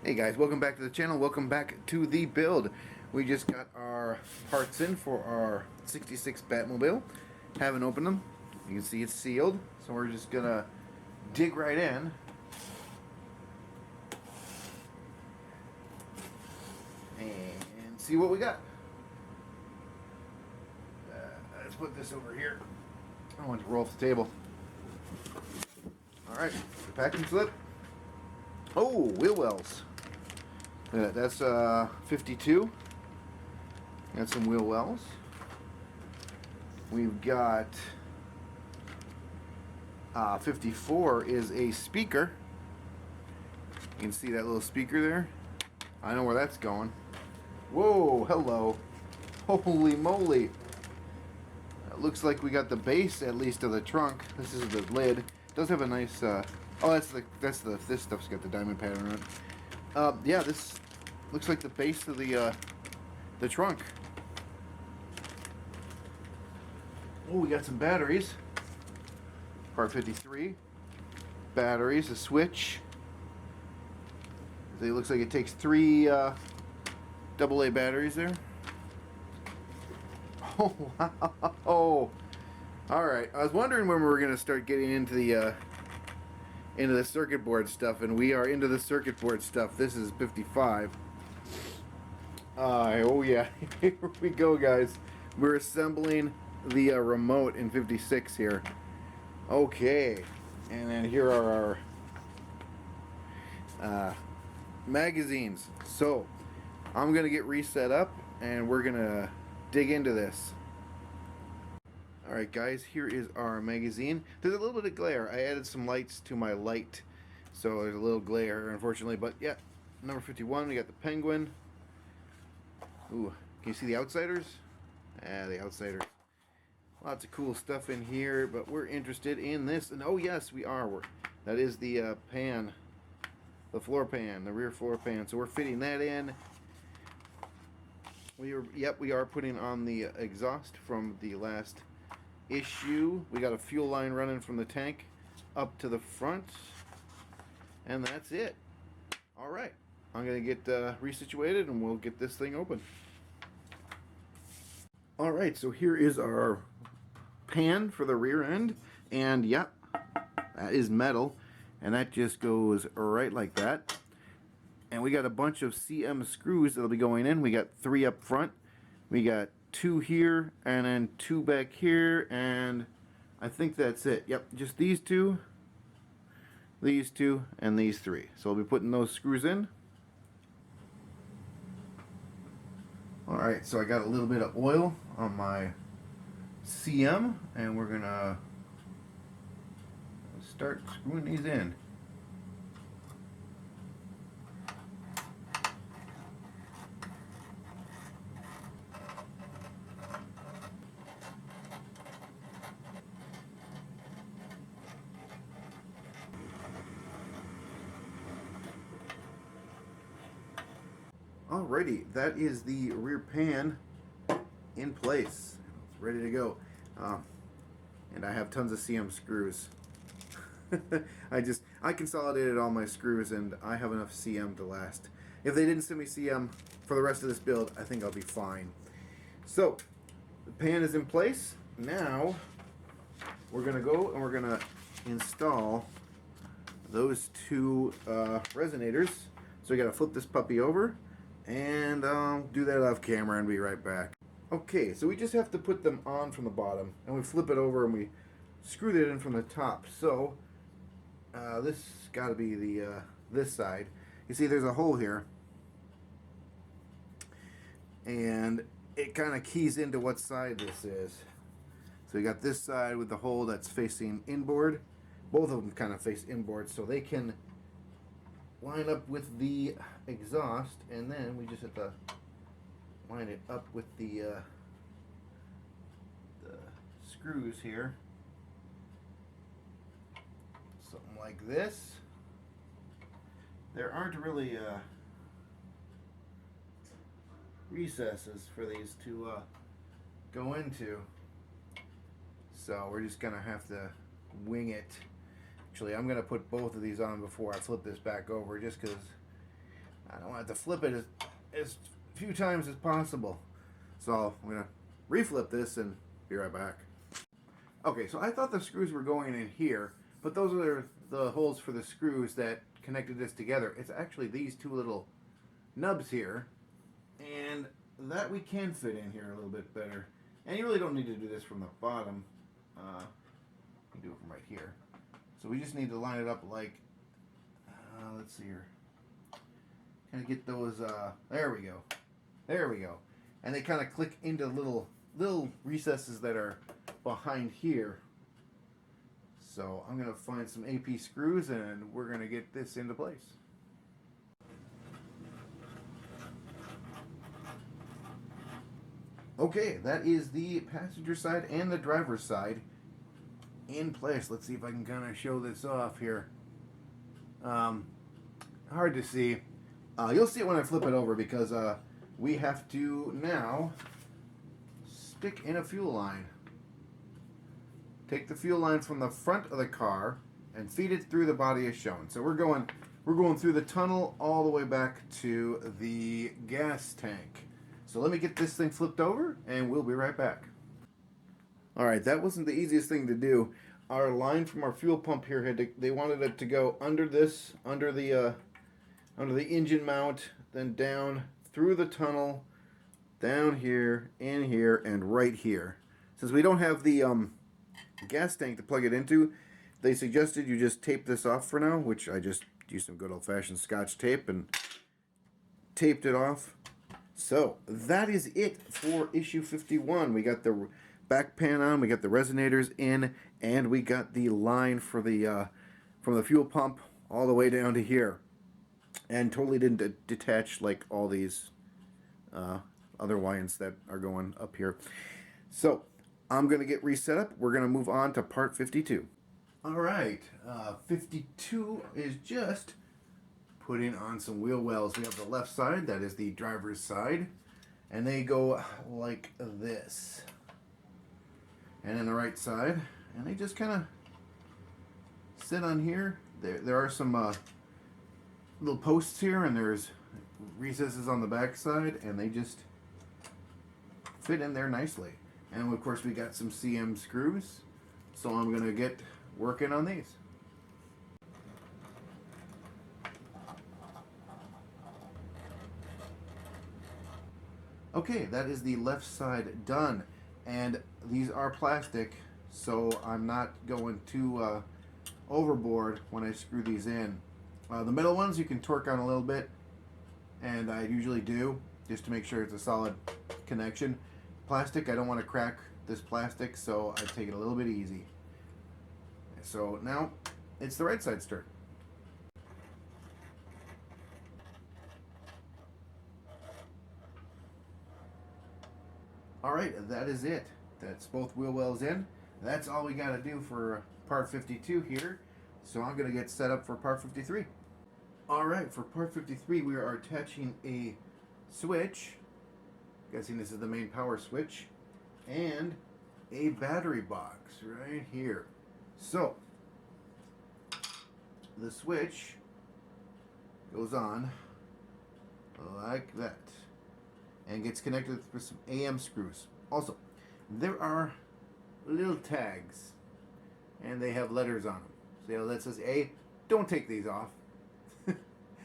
Hey guys, welcome back to the channel. Welcome back to the build. We just got our parts in for our 66 Batmobile. Haven't opened them. You can see it's sealed. So we're just gonna dig right in. And see what we got. Let's put this over here. I don't want it to roll off the table. Alright, the packing slip. Oh, wheel wells. That's 52. Got some wheel wells. We've got 54 is a speaker. You can see that little speaker there. I know where that's going. Whoa, hello. Holy moly. It looks like we got the base at least of the trunk. This is the lid. It does have a nice this stuff's got the diamond pattern on it. Yeah, this looks like the base of the trunk. Oh, we got some batteries. Part 53. Batteries, a switch. It looks like it takes 3 AA batteries there. Oh, wow. Alright, I was wondering when we were going to start getting into the circuit board stuff, and we are into the circuit board stuff. This is 55. Oh yeah, here we go, guys. We're assembling the remote in 56 here. Okay, and then here are our magazines. So I'm gonna get reset up, and we're gonna dig into this. Alright guys, here is our magazine. There's a little bit of glare. I added some lights to my light, so there's a little glare, unfortunately. But yeah, number 51, we got the penguin. Ooh, can you see the outsiders? The outsiders. Lots of cool stuff in here, but we're interested in this. And oh yes, we are. That is the pan, the floor pan, the rear floor pan. So we're fitting that in. We are putting on the exhaust from the last issue. We got a fuel line running from the tank up to the front, and that's it. All right, I'm gonna get resituated, and we'll get this thing open. All right, so here is our pan for the rear end, and yep, that is metal, and that just goes right like that. And we got a bunch of CM screws that'll be going in. We got 3 up front, we got 2 here, and then 2 back here, and I think that's it. Yep, just these 2, and these 3. So I'll be putting those screws in. Alright, so I got a little bit of oil on my CM, and we're gonna start screwing these in. Alrighty, that is the rear pan in place. It's ready to go. And I have tons of CM screws. I consolidated all my screws, and I have enough CM to last. If they didn't send me CM for the rest of this build, I think I'll be fine. So, the pan is in place. Now, we're going to go and we're going to install those 2 resonators. So we got to flip this puppy over, and I'll do that off camera and be right back. Okay, so we just have to put them on from the bottom, and we flip it over and we screw that in from the top. So this got to be the this side. You see there's a hole here, and it kind of keys into what side this is. So you got this side with the hole that's facing inboard. Both of them kind of face inboard, so they can line up with the exhaust, and then we just have to line it up with the screws here. Something like this. There aren't really recesses for these to go into, so we're just gonna have to wing it. Actually, I'm gonna put both of these on before I flip this back over, just because I don't want to flip it as few times as possible. So I'm going to reflip this and be right back. Okay, so I thought the screws were going in here, but those are the holes for the screws that connected this together. It's actually these two little nubs here, and that we can fit in here a little bit better. And you really don't need to do this from the bottom. You can do it from right here. So we just need to line it up like, let's see here. Kind of get those, there we go. There we go. And they kind of click into little recesses that are behind here. So I'm going to find some AP screws and we're going to get this into place. Okay, that is the passenger side and the driver's side in place. Let's see if I can kind of show this off here. Hard to see. You'll see it when I flip it over because we have to now stick in a fuel line. Take the fuel line from the front of the car and feed it through the body as shown. So we're going through the tunnel all the way back to the gas tank. So let me get this thing flipped over and we'll be right back. Alright, that wasn't the easiest thing to do. Our line from our fuel pump here they wanted it to go under the engine mount, then down through the tunnel, down here, in here, and right here. Since we don't have the gas tank to plug it into, they suggested you just tape this off for now, which I just used some good old-fashioned Scotch tape and taped it off. So that is it for issue 51. We got the back pan on, we got the resonators in, and we got the line for the from the fuel pump all the way down to here, and totally didn't detach like all these other wires that are going up here. So I'm gonna get reset up. We're gonna move on to part 52. All right, 52 is just putting on some wheel wells. We have the left side, that is the driver's side, and they go like this. And then the right side, and they just kind of sit on here. There are some little posts here, and there's recesses on the back side, and they just fit in there nicely. And of course we got some CM screws, so I'm gonna get working on these. Okay, that is the left side done, and these are plastic, so I'm not going too overboard when I screw these in. The middle ones you can torque on a little bit, and I usually do, just to make sure it's a solid connection. Plastic, I don't want to crack this plastic, so I take it a little bit easy. So now it's the right side's turn. Alright, that is it. That's both wheel wells in. That's all we got to do for part 52 here. So I'm going to get set up for part 53. Alright, for part 53 we are attaching a switch. Guessing this is the main power switch. And a battery box right here. So, the switch goes on like that and gets connected with some AM screws. Also, there are little tags and they have letters on them. So that says A. Don't take these off.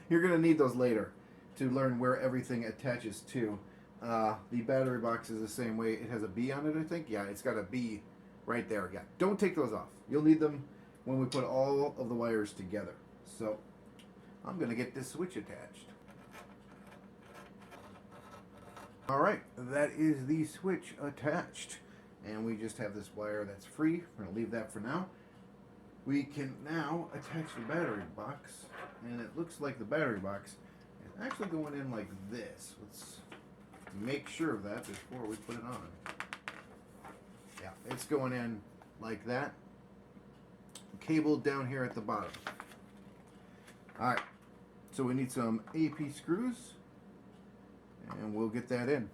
You're going to need those later to learn where everything attaches to. The battery box is the same way. It has a B on it, I think. Yeah, it's got a B right there. Yeah, don't take those off. You'll need them when we put all of the wires together. So I'm going to get this switch attached. Alright, that is the switch attached. And we just have this wire that's free. We're going to leave that for now. We can now attach the battery box. And it looks like the battery box is actually going in like this. Let's make sure of that before we put it on. Yeah, it's going in like that. Cable down here at the bottom. Alright, so we need some AP screws. And we'll get that in.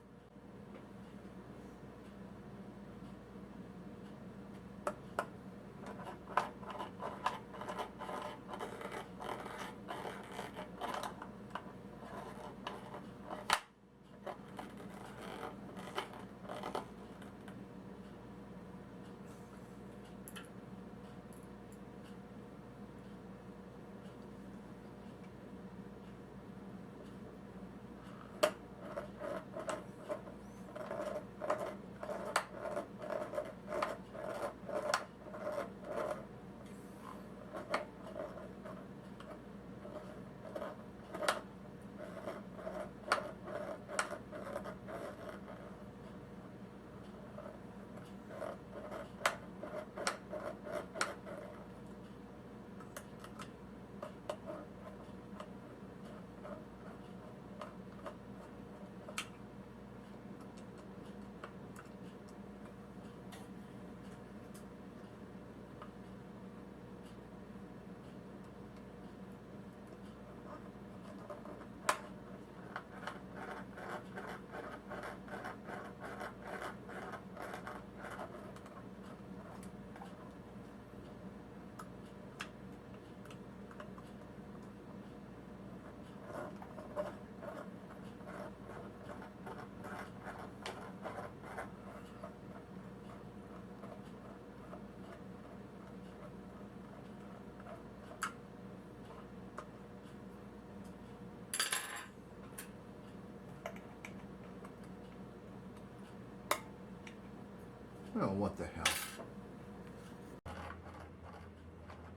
Oh, what the hell.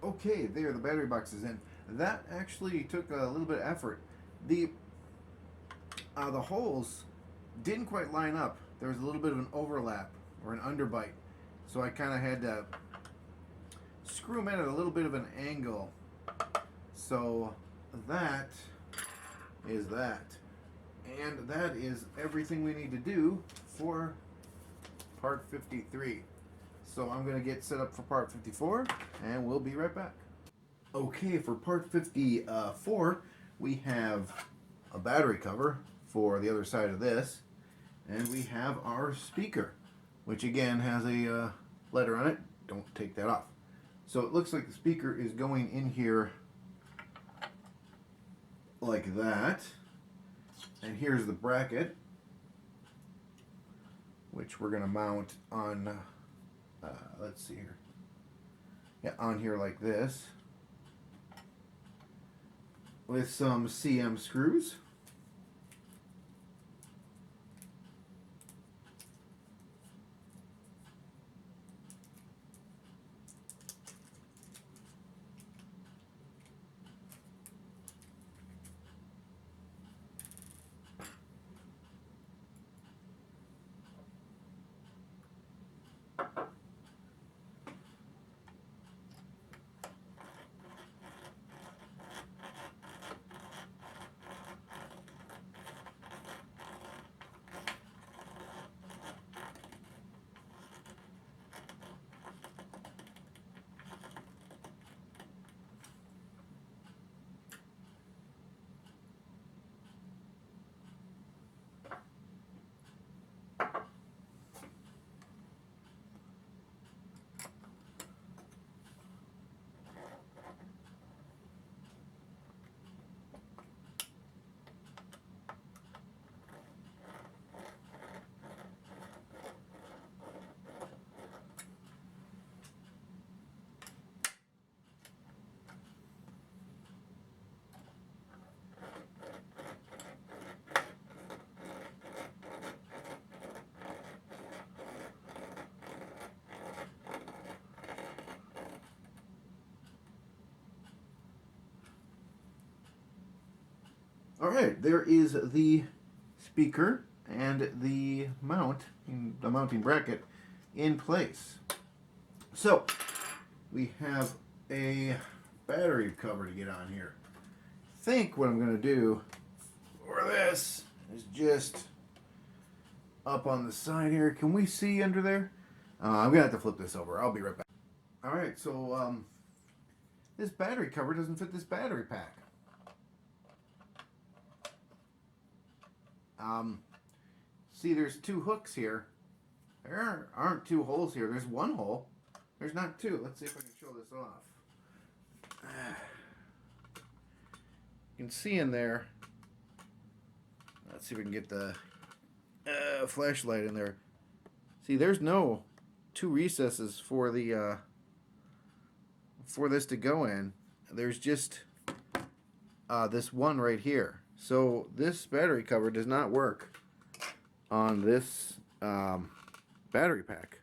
Okay, there, the battery box is in. That actually took a little bit of effort. The holes didn't quite line up. There was a little bit of an overlap or an underbite. So I kind of had to screw them in at a little bit of an angle. So that is that. And that is everything we need to do for part 53. So I'm going to get set up for part 54 and we'll be right back. Okay, for part 54, we have a battery cover for the other side of this, and we have our speaker, which again has a letter on it. Don't take that off. So it looks like the speaker is going in here like that, and here's the bracket, which we're going to mount on, let's see here, yeah, on here like this, with some CM screws. Alright, there is the speaker and the mounting bracket in place. So, we have a battery cover to get on here. I think what I'm going to do for this is just up on the side here. Can we see under there? I'm going to have to flip this over. I'll be right back. Alright, so this battery cover doesn't fit this battery pack. See, there's two hooks here. There aren't two holes here. There's one hole. There's not two. Let's see if I can show this off. You can see in there. Let's see if we can get the flashlight in there. See, there's no two recesses for the for this to go in. There's just this one right here. So this battery cover does not work on this battery pack.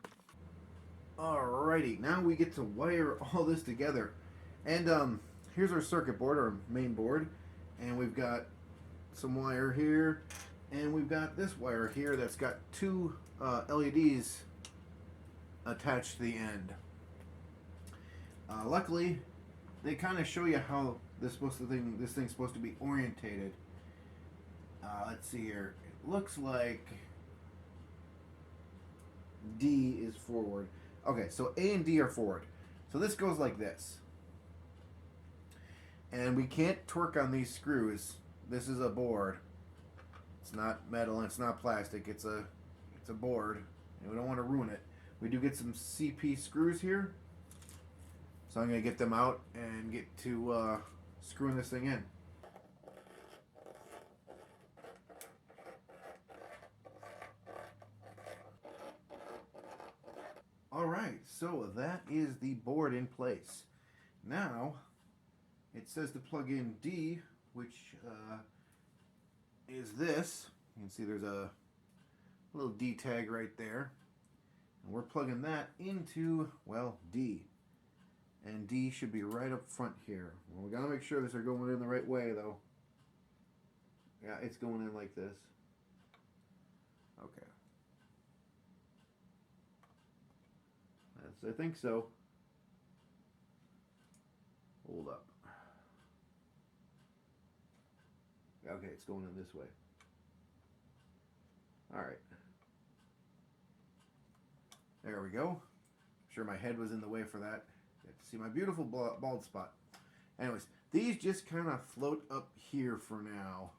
Alrighty, now we get to wire all this together. And here's our circuit board, our main board. And we've got some wire here. And we've got this wire here that's got two LEDs attached to the end. Luckily, they kind of show you how this thing's supposed to be orientated. Let's see here. It looks like D is forward. Okay, so A and D are forward. So this goes like this. And we can't torque on these screws. This is a board. It's not metal and it's not plastic. It's a board. And we don't want to ruin it. We do get some CP screws here. So I'm going to get them out and get to screwing this thing in. Alright, so that is the board in place. Now, it says to plug in D, which is this. You can see there's a little D tag right there. And we're plugging that into, well, D. And D should be right up front here. Well, we gotta make sure these are going in the right way, though. Yeah, it's going in like this. Okay. I think so. Hold up. Okay, it's going in this way. Alright. There we go. Sure my head was in the way for that. You have to see my beautiful bald spot. Anyways, these just kind of float up here for now.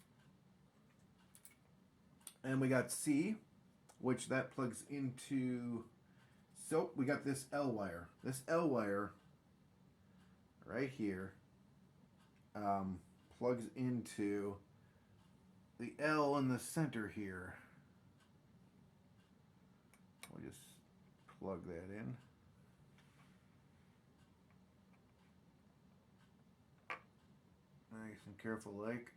And we got C, which that plugs into... So, we got this L wire. This L wire, right here, plugs into the L in the center here. We'll just plug that in. Nice and careful, like.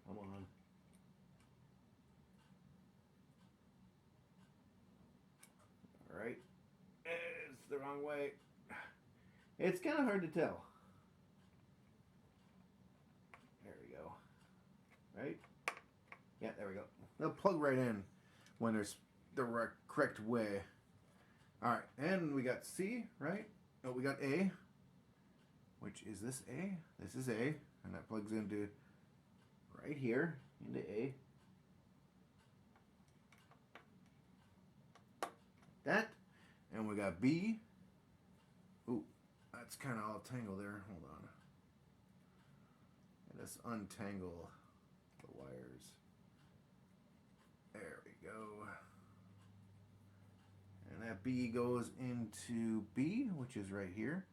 Come on. Alright. It's the wrong way. It's kind of hard to tell. There we go. Right? Yeah, there we go. They'll plug right in when there's the correct way. Alright, and we got C, right? Oh, we got A. Which is this A? This is A. And that plugs into right here, into A. That. And we got B. Ooh, that's kind of all tangled there. Hold on. Let's untangle the wires. There we go. And that B goes into B, which is right here.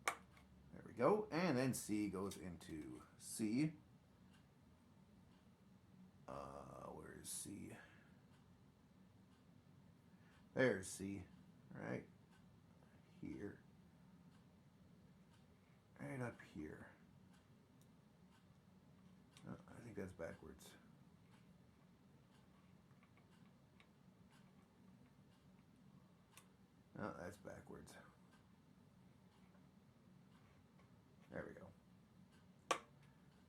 There we go. And then C goes into C. Where's C? There's C. Right here. Right up here. Oh, I think that's backwards. No, that's backwards. There we go.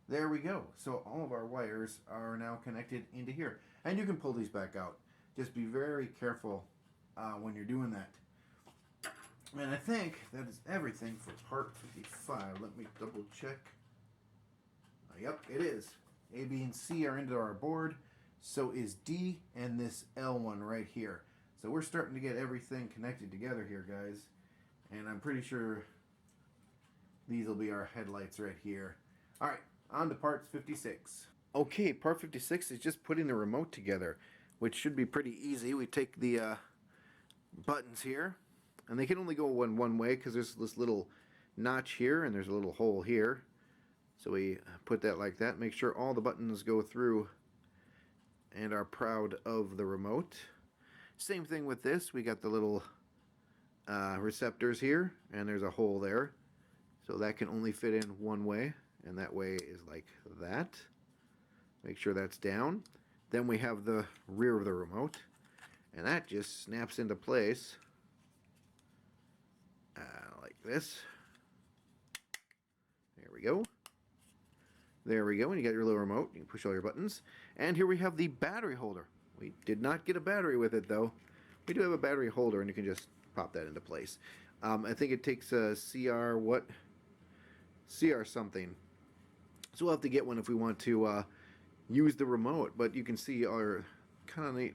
There we go. So all of our wires are now connected into here. And you can pull these back out. Just be very careful when you're doing that. And I think that is everything for part 55. Let me double check. Yep, it is. A, B, and C are into our board. So is D and this L one right here. So we're starting to get everything connected together here, guys. And I'm pretty sure these will be our headlights right here. All right, on to part 56. Okay, part 56 is just putting the remote together, which should be pretty easy. We take the buttons here, and they can only go one way because there's this little notch here and there's a little hole here. So we put that like that, make sure all the buttons go through and are proud of the remote. Same thing with this, we got the little receptors here and there's a hole there. So that can only fit in one way, and that way is like that. Make sure that's down. Then we have the rear of the remote, and that just snaps into place like this. There we go. There we go, and you got your little remote. You can push all your buttons. And here we have the battery holder. We did not get a battery with it, though. We do have a battery holder, and you can just pop that into place. I think it takes a CR what? CR something. So we'll have to get one if we want to use the remote. But you can see our kind of neat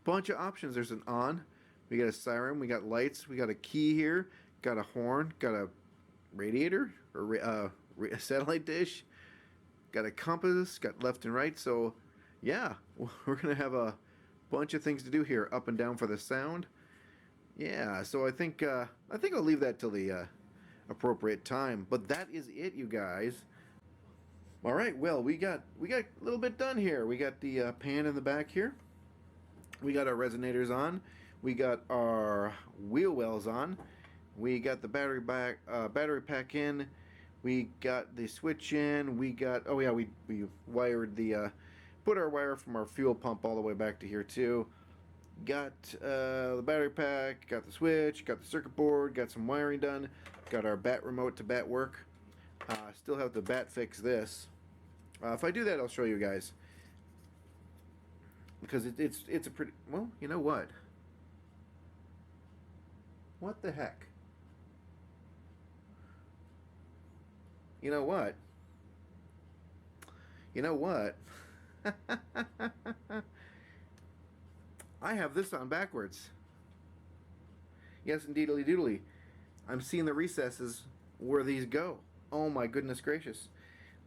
bunch of options. There's an on. We got a siren. We got lights. We got a key here. Got a horn. Got a radiator or a satellite dish. Got a compass. Got left and right. So yeah, we're gonna have a bunch of things to do here, up and down for the sound. Yeah. So I think I'll leave that till the appropriate time. But that is it, you guys. All right, well, we got a little bit done here. We got the pan in the back here. We got our resonators on. We got our wheel wells on. We got the battery pack in. We got the switch in. We got, oh yeah, we wired the, put our wire from our fuel pump all the way back to here too. Got the battery pack, got the switch, got the circuit board, got some wiring done. Got our bat remote to bat work. Still have to bat fix this. If I do that, I'll show you guys. Because it's a pretty, well, you know what? What the heck? You know what? You know what? I have this on backwards. Yes, indeedly doodly. I'm seeing the recesses where these go. Oh my goodness gracious.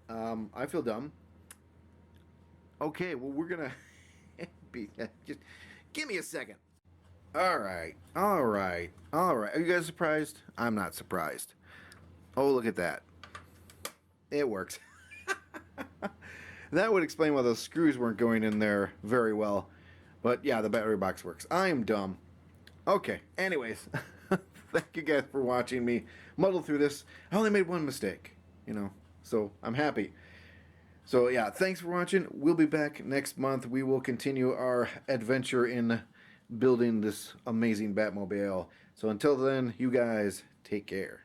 I feel dumb. Okay, well we're gonna be just give me a second. Alright, alright, alright. Are you guys surprised? I'm not surprised. Oh, look at that. It works. That would explain why those screws weren't going in there very well. But yeah, the battery box works. I'm dumb. Okay, anyways. Thank you guys for watching me muddle through this. I only made one mistake, you know, so I'm happy. So yeah, thanks for watching. We'll be back next month. We will continue our adventure in building this amazing Batmobile. So until then, you guys take care.